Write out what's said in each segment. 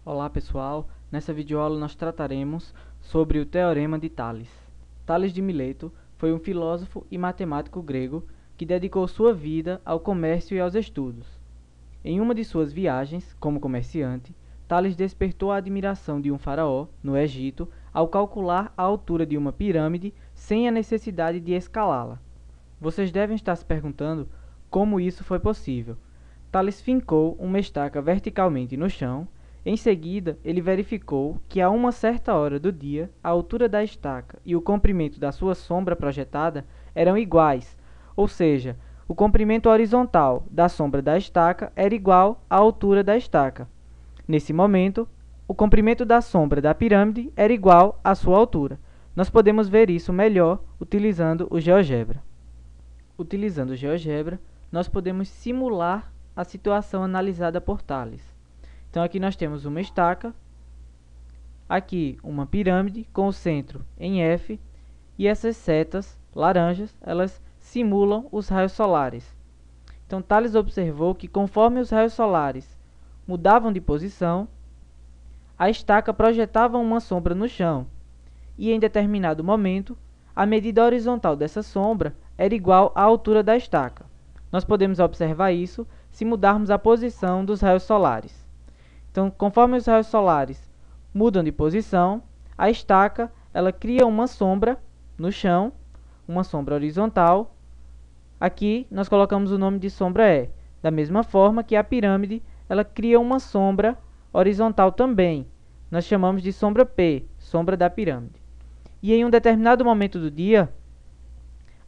Olá pessoal, nessa videoaula nós trataremos sobre o Teorema de Tales. Tales de Mileto foi um filósofo e matemático grego que dedicou sua vida ao comércio e aos estudos. Em uma de suas viagens, como comerciante, Tales despertou a admiração de um faraó, no Egito, ao calcular a altura de uma pirâmide sem a necessidade de escalá-la. Vocês devem estar se perguntando como isso foi possível. Tales fincou uma estaca verticalmente no chão. Em seguida, ele verificou que a uma certa hora do dia, a altura da estaca e o comprimento da sua sombra projetada eram iguais, ou seja, o comprimento horizontal da sombra da estaca era igual à altura da estaca. Nesse momento, o comprimento da sombra da pirâmide era igual à sua altura. Nós podemos ver isso melhor utilizando o GeoGebra. Utilizando o GeoGebra, nós podemos simular a situação analisada por Tales. Então aqui nós temos uma estaca, aqui uma pirâmide com o centro em F, e essas setas laranjas, elas simulam os raios solares. Então Tales observou que conforme os raios solares mudavam de posição, a estaca projetava uma sombra no chão, e em determinado momento, a medida horizontal dessa sombra era igual à altura da estaca. Nós podemos observar isso se mudarmos a posição dos raios solares. Então, conforme os raios solares mudam de posição, a estaca ela cria uma sombra no chão, uma sombra horizontal. Aqui nós colocamos o nome de sombra E. Da mesma forma que a pirâmide ela cria uma sombra horizontal também. Nós chamamos de sombra P, sombra da pirâmide. E em um determinado momento do dia,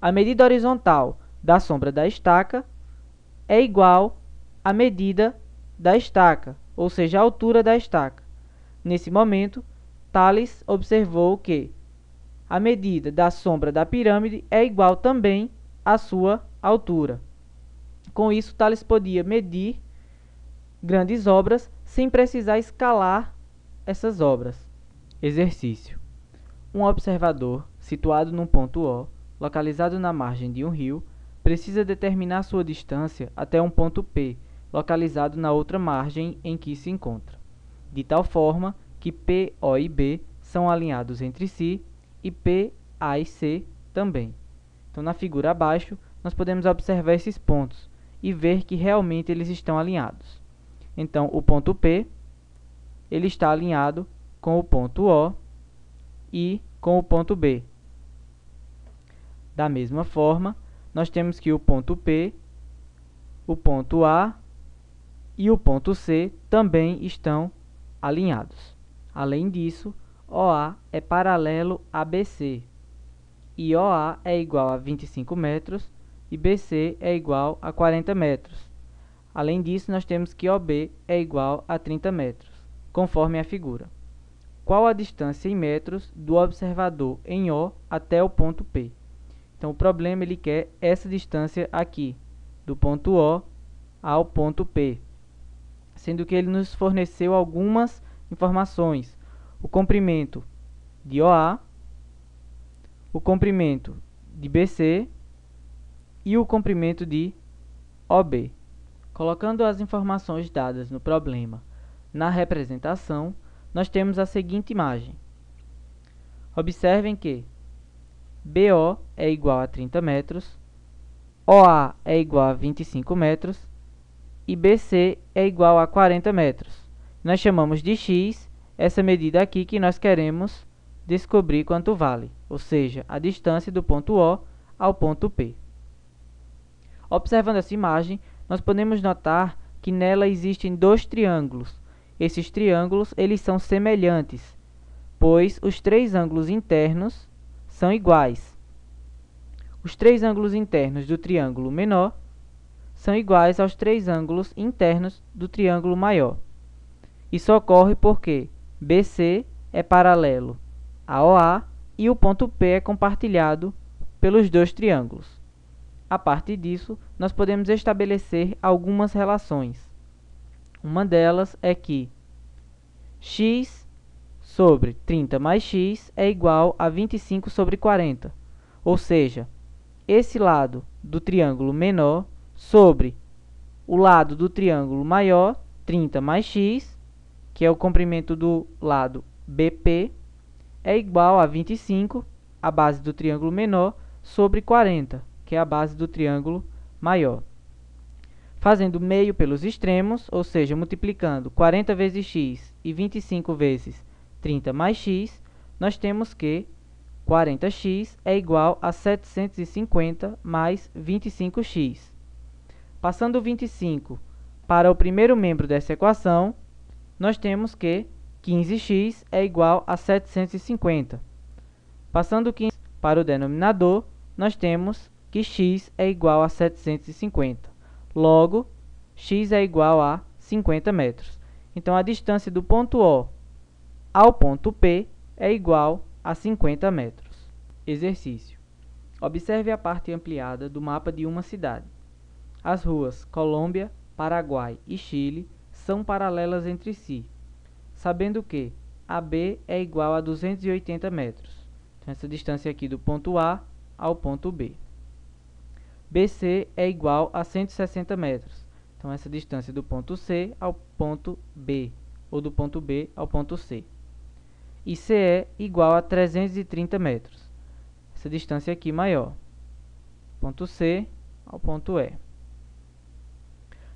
a medida horizontal da sombra da estaca é igual à medida da estaca, ou seja, a altura da estaca. Nesse momento, Tales observou que a medida da sombra da pirâmide é igual também à sua altura. Com isso, Tales podia medir grandes obras sem precisar escalar essas obras. Exercício. Um observador, situado num ponto O, localizado na margem de um rio, precisa determinar sua distância até um ponto P, localizado na outra margem em que se encontra, de tal forma que P, O e B são alinhados entre si e P, A e C também. Então, na figura abaixo, nós podemos observar esses pontos e ver que realmente eles estão alinhados. Então, o ponto P ele está alinhado com o ponto O e com o ponto B. Da mesma forma, nós temos que o ponto P, o ponto A e o ponto C também estão alinhados. Além disso, OA é paralelo a BC, e OA é igual a 25 metros e BC é igual a 40 metros. Além disso, nós temos que OB é igual a 30 metros, conforme a figura. Qual a distância em metros do observador em O até o ponto P? Então, o problema ele quer essa distância aqui, do ponto O ao ponto P, sendo que ele nos forneceu algumas informações. O comprimento de OA, o comprimento de BC e o comprimento de OB. Colocando as informações dadas no problema na representação, nós temos a seguinte imagem. Observem que BO é igual a 30 metros, OA é igual a 25 metros e BC é igual a 40 metros. Nós chamamos de x essa medida aqui que nós queremos descobrir quanto vale, ou seja, a distância do ponto O ao ponto P. Observando essa imagem, nós podemos notar que nela existem dois triângulos. Esses triângulos eles são semelhantes, pois os três ângulos internos são iguais. Os três ângulos internos do triângulo menor são iguais aos três ângulos internos do triângulo maior. Isso ocorre porque BC é paralelo a OA e o ponto P é compartilhado pelos dois triângulos. A partir disso, nós podemos estabelecer algumas relações. Uma delas é que x sobre 30 mais x é igual a 25 sobre 40, ou seja, esse lado do triângulo menor sobre o lado do triângulo maior, 30 mais x, que é o comprimento do lado BP, é igual a 25, a base do triângulo menor, sobre 40, que é a base do triângulo maior. Fazendo meio pelos extremos, ou seja, multiplicando 40 vezes x e 25 vezes 30 mais x, nós temos que 40x é igual a 750 mais 25x. Passando o 25 para o primeiro membro dessa equação, nós temos que 15x é igual a 750. Passando o 15 para o denominador, nós temos que x é igual a 750. Logo, x é igual a 50 metros. Então, a distância do ponto O ao ponto P é igual a 50 metros. Exercício. Observe a parte ampliada do mapa de uma cidade. As ruas Colômbia, Paraguai e Chile são paralelas entre si, sabendo que AB é igual a 280 metros. Então, essa distância aqui do ponto A ao ponto B. BC é igual a 160 metros. Então, essa distância do ponto C ao ponto B, ou do ponto B ao ponto C. E CE é igual a 330 metros. Essa distância aqui maior. Ponto C ao ponto E.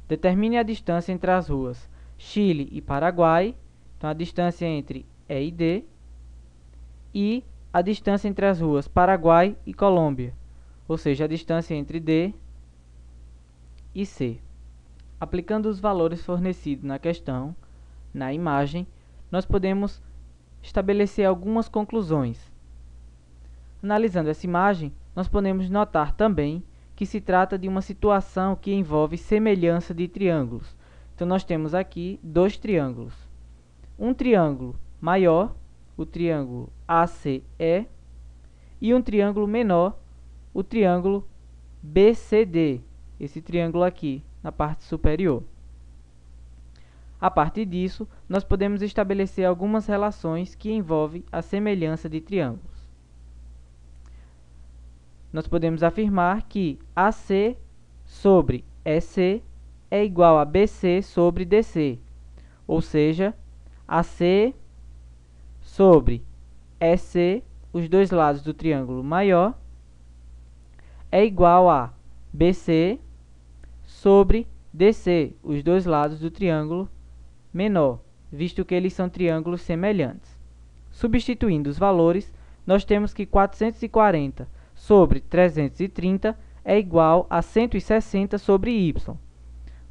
Determine a distância entre as ruas Chile e Paraguai. Então, a distância entre E e D. E a distância entre as ruas Paraguai e Colômbia, ou seja, a distância entre D e C. Aplicando os valores fornecidos na questão, na imagem, nós podemos estabelecer algumas conclusões. Analisando essa imagem, nós podemos notar também que se trata de uma situação que envolve semelhança de triângulos. Então, nós temos aqui dois triângulos. Um triângulo maior, o triângulo ACE, e um triângulo menor, o triângulo BCD, esse triângulo aqui, na parte superior. A partir disso, nós podemos estabelecer algumas relações que envolvem a semelhança de triângulos. Nós podemos afirmar que AC sobre EC é igual a BC sobre DC, ou seja, AC sobre EC, os dois lados do triângulo maior, é igual a BC sobre DC, os dois lados do triângulo menor, visto que eles são triângulos semelhantes. Substituindo os valores, nós temos que 440 sobre 330 é igual a 160 sobre y.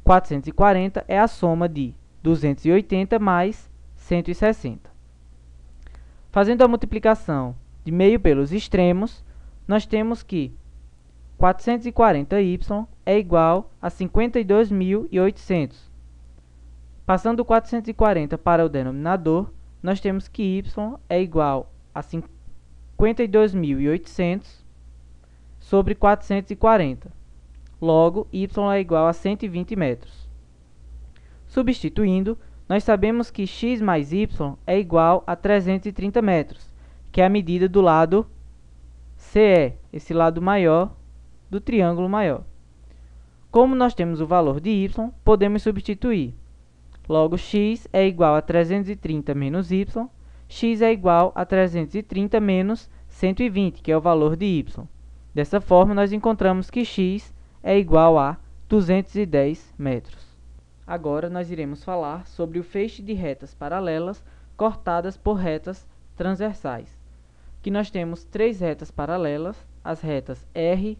440 é a soma de 280 mais 160. Fazendo a multiplicação de meio pelos extremos, nós temos que 440y é igual a 52.800. Passando o 440 para o denominador, nós temos que y é igual a 52.800 sobre 440. Logo, y é igual a 120 metros. Substituindo, nós sabemos que x mais y é igual a 330 metros, que é a medida do lado CE, esse lado maior do triângulo maior. Como nós temos o valor de y, podemos substituir. Logo, x é igual a 330 menos y, x é igual a 330 menos 120, que é o valor de y. Dessa forma, nós encontramos que x é igual a 210 metros. Agora, nós iremos falar sobre o feixe de retas paralelas cortadas por retas transversais. Que nós temos três retas paralelas, as retas R,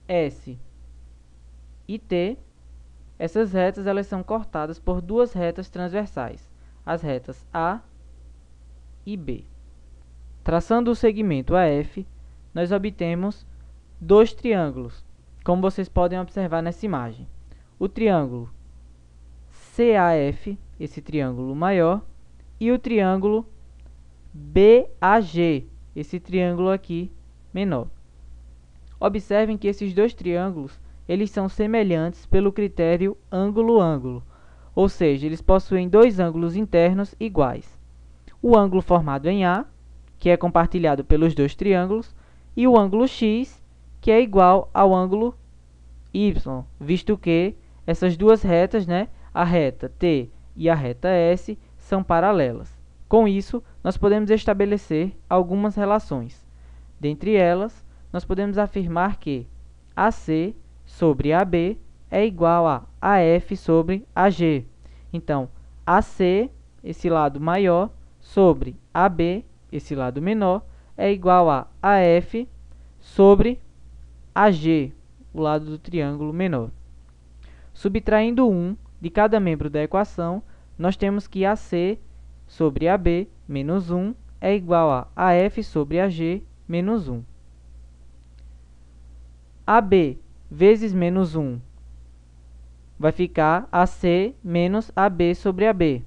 S e T. Essas retas elas são cortadas por duas retas transversais, as retas A e B. Traçando o segmento AF, nós obtemos dois triângulos, como vocês podem observar nessa imagem. O triângulo CAF, esse triângulo maior, e o triângulo BAG, esse triângulo aqui menor. Observem que esses dois triângulos eles são semelhantes pelo critério ângulo-ângulo, ou seja, eles possuem dois ângulos internos iguais. O ângulo formado em A, que é compartilhado pelos dois triângulos, e o ângulo X, que é igual ao ângulo Y, visto que essas duas retas, a reta T e a reta S são paralelas. Com isso, nós podemos estabelecer algumas relações. Dentre elas, nós podemos afirmar que AC sobre AB é igual a AF sobre AG. Então, AC, esse lado maior, sobre AB, esse lado menor, é igual a AF sobre AG, o lado do triângulo menor. Subtraindo 1 de cada membro da equação, nós temos que AC sobre AB menos 1 é igual a AF sobre AG menos 1. AB vezes menos 1 vai ficar AC menos AB sobre AB.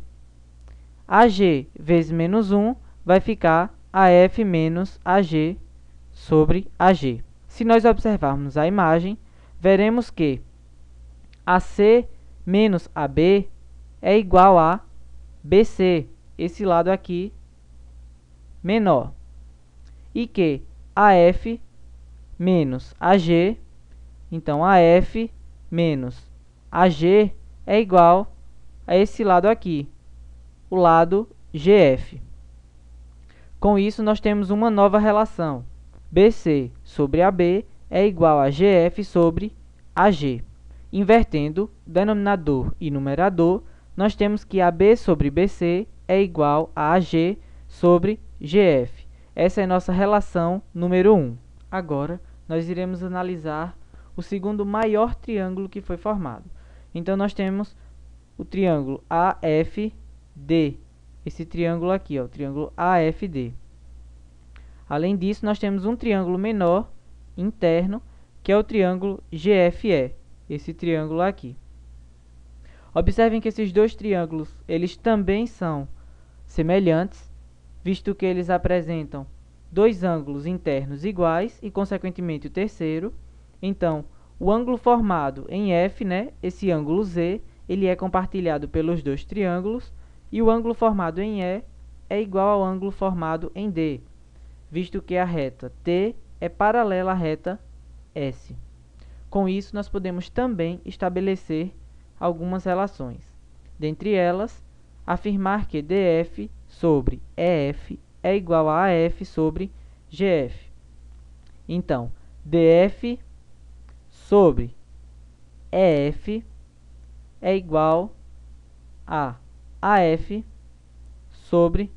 AG vezes menos 1 vai ficar AF menos AG sobre AG. Se nós observarmos a imagem, veremos que AC menos AB é igual a BC, esse lado aqui menor, e que AF menos AG, então AF menos AG é igual a esse lado aqui, o lado GF. Com isso, nós temos uma nova relação. BC sobre AB é igual a GF sobre AG. Invertendo denominador e numerador, nós temos que AB sobre BC é igual a AG sobre GF. Essa é nossa relação número 1. Agora, nós iremos analisar o segundo maior triângulo que foi formado. Então, nós temos o triângulo AFD. Esse triângulo aqui, o triângulo AFD. Além disso, nós temos um triângulo menor, interno, que é o triângulo GFE. Esse triângulo aqui. Observem que esses dois triângulos, eles também são semelhantes, visto que eles apresentam dois ângulos internos iguais e, consequentemente, o terceiro. Então, o ângulo formado em F, esse ângulo Z, ele é compartilhado pelos dois triângulos, e o ângulo formado em E é igual ao ângulo formado em D, visto que a reta T é paralela à reta S. Com isso, nós podemos também estabelecer algumas relações. Dentre elas, afirmar que DF sobre EF é igual a AF sobre GF. Então, DF sobre EF é igual a AF sobre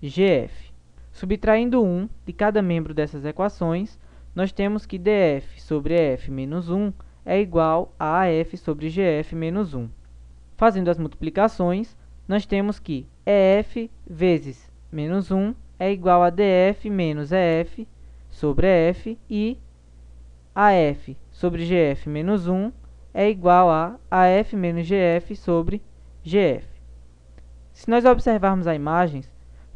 GF. Subtraindo 1 de cada membro dessas equações, nós temos que DF sobre EF menos 1 é igual a AF sobre GF menos 1. Fazendo as multiplicações, nós temos que EF vezes menos 1 é igual a DF menos EF sobre EF, e AF sobre GF menos 1 é igual a AF menos GF sobre GF. Se nós observarmos a imagem,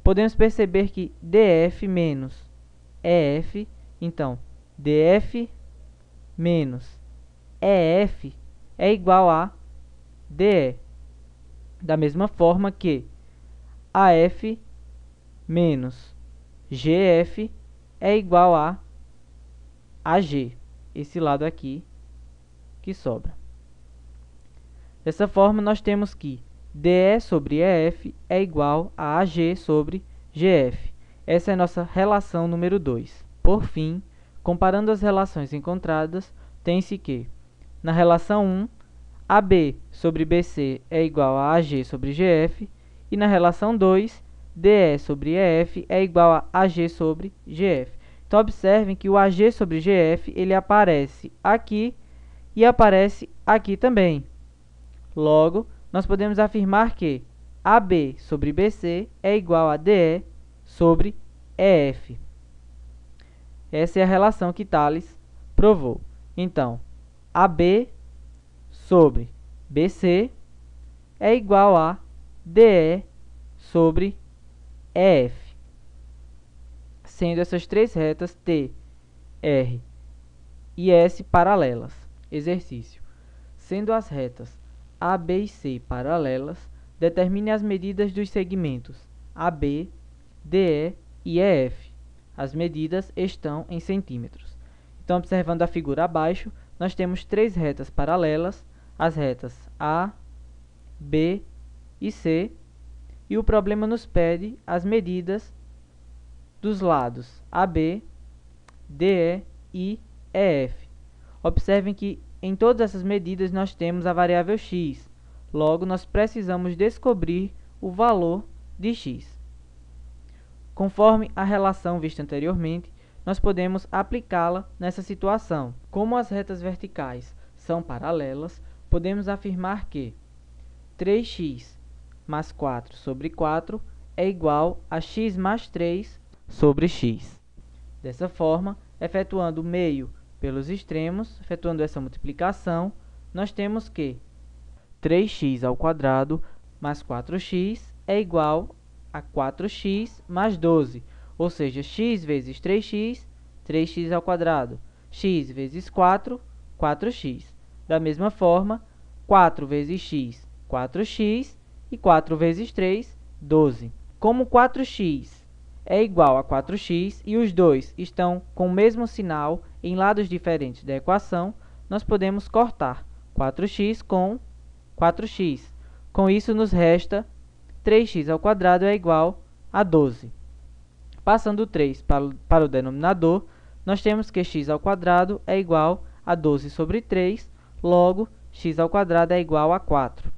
podemos perceber que DF menos EF, então, DF menos EF é igual a DE. Da mesma forma que AF menos GF é igual a AG, esse lado aqui que sobra. Dessa forma, nós temos que DE sobre EF é igual a AG sobre GF. Essa é a nossa relação número 2. Por fim, comparando as relações encontradas, tem-se que, na relação 1, AB sobre BC é igual a AG sobre GF, e na relação 2, DE sobre EF é igual a AG sobre GF. Então, observem que o AG sobre GF ele aparece aqui e aparece aqui também. Logo, nós podemos afirmar que AB sobre BC é igual a DE sobre EF. Essa é a relação que Tales provou. Então, AB sobre BC é igual a DE sobre EF, sendo essas três retas T, R e S paralelas. Exercício. Sendo as retas A, B e C paralelas, determine as medidas dos segmentos AB, DE e EF. As medidas estão em centímetros. Então, observando a figura abaixo, nós temos três retas paralelas, as retas A, B e C, e o problema nos pede as medidas dos lados AB, DE e EF. Observem que em todas essas medidas nós temos a variável x, logo nós precisamos descobrir o valor de x. Conforme a relação vista anteriormente, nós podemos aplicá-la nessa situação. Como as retas verticais são paralelas, podemos afirmar que 3x mais 4 sobre 4 é igual a x mais 3 sobre x. Dessa forma, efetuando o meio pelos extremos, efetuando essa multiplicação, nós temos que 3x ao quadrado mais 4x é igual a 4x mais 12, ou seja, x vezes 3x, 3x ao quadrado, x vezes 4, 4x. Da mesma forma, 4 vezes x, 4x, e 4 vezes 3, 12. Como 4x é igual a 4x e os dois estão com o mesmo sinal em lados diferentes da equação, nós podemos cortar 4x com 4x. Com isso, nos resta 3x ao quadrado é igual a 12. Passando o 3 para o denominador, nós temos que x ao quadrado é igual a 12 sobre 3, logo, x ao quadrado é igual a 4.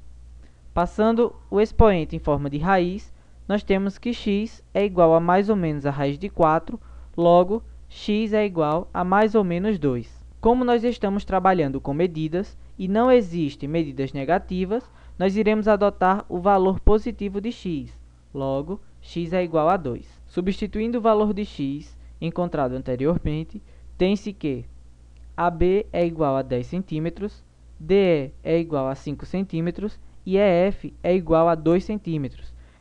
Passando o expoente em forma de raiz, nós temos que x é igual a mais ou menos a raiz de 4, logo, x é igual a mais ou menos 2. Como nós estamos trabalhando com medidas e não existem medidas negativas, nós iremos adotar o valor positivo de x, logo, x é igual a 2. Substituindo o valor de x encontrado anteriormente, tem-se que AB é igual a 10 cm, DE é igual a 5 cm, e EF é igual a 2 cm.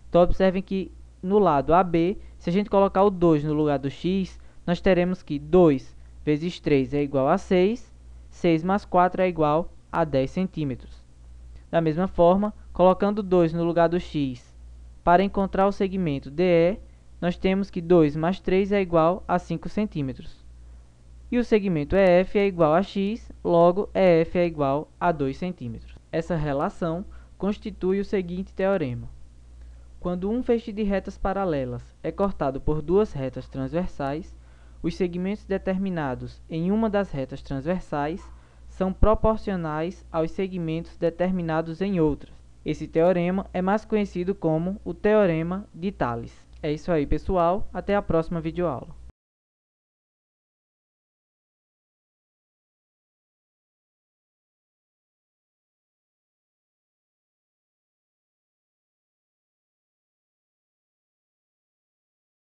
Então, observem que no lado AB, se a gente colocar o 2 no lugar do x, nós teremos que 2 vezes 3 é igual a 6, 6 mais 4 é igual a 10 cm. Da mesma forma, colocando 2 no lugar do x, para encontrar o segmento DE, nós temos que 2 mais 3 é igual a 5 cm. E o segmento EF é igual a x, logo EF é igual a 2 cm. Essa relação constitui o seguinte teorema. Quando um feixe de retas paralelas é cortado por duas retas transversais, os segmentos determinados em uma das retas transversais são proporcionais aos segmentos determinados em outras. Esse teorema é mais conhecido como o Teorema de Tales. É isso aí, pessoal. Até a próxima videoaula.